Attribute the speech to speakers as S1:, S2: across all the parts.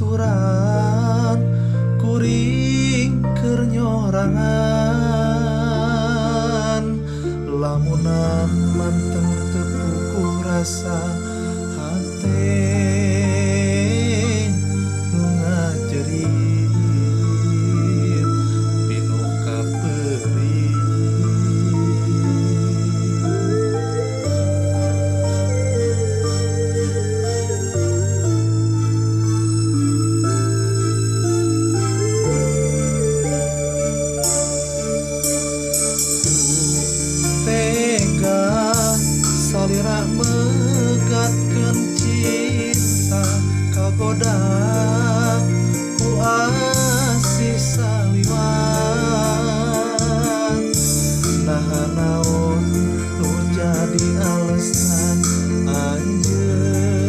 S1: baturan kuring keur nyorangan, lamunan manten teu puguh rasa hate nu ngajerit pinu kapeuri. Salira megatkeun cinta kagoda ku asih saliwat, naha naon nu jadi alesan anjeun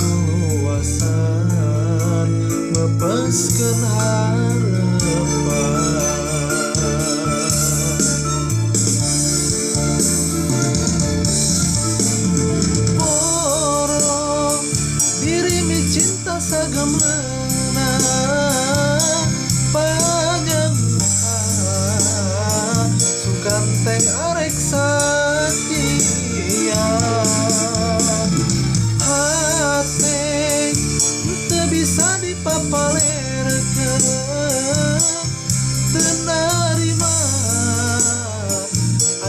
S1: luasan mepeskeun harepan. Cinta sagemleuna panyengka sukan teh arek sakia, hate teu bisa dipapalerkeun, teu narima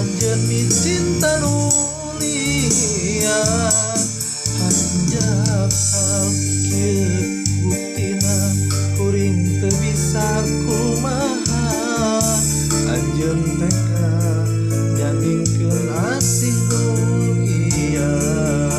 S1: anjeun mi cinta nu liar. Hanjak hal kieu buktina kuring teu bisa kumaha, anjeun teka nyandingkeun asih nu liar.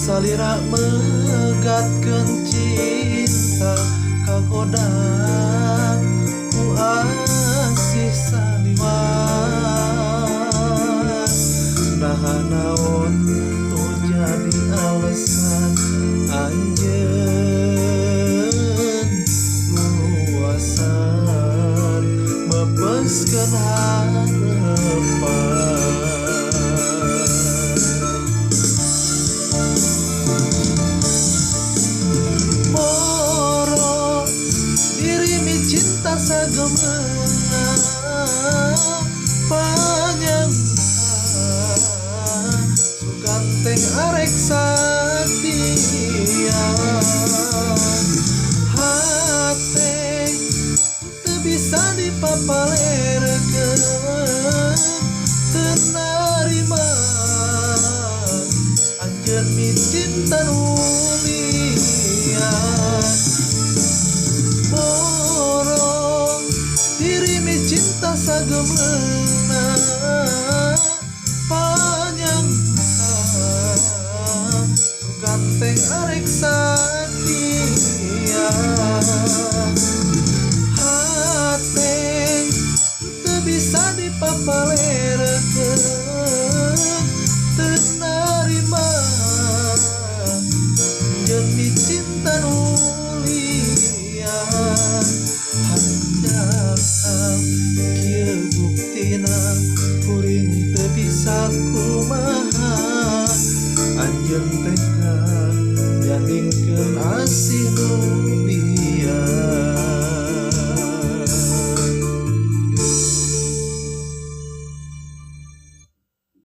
S1: Salira megatkeun cinta kagoda ku asih saliwat, naha naon tu jadi alesan anjeun luasan mepeskeun harepan. Cinta sagemleuna panyengka sukan teh arek sakia, hate teu bisa dipapalerkeun,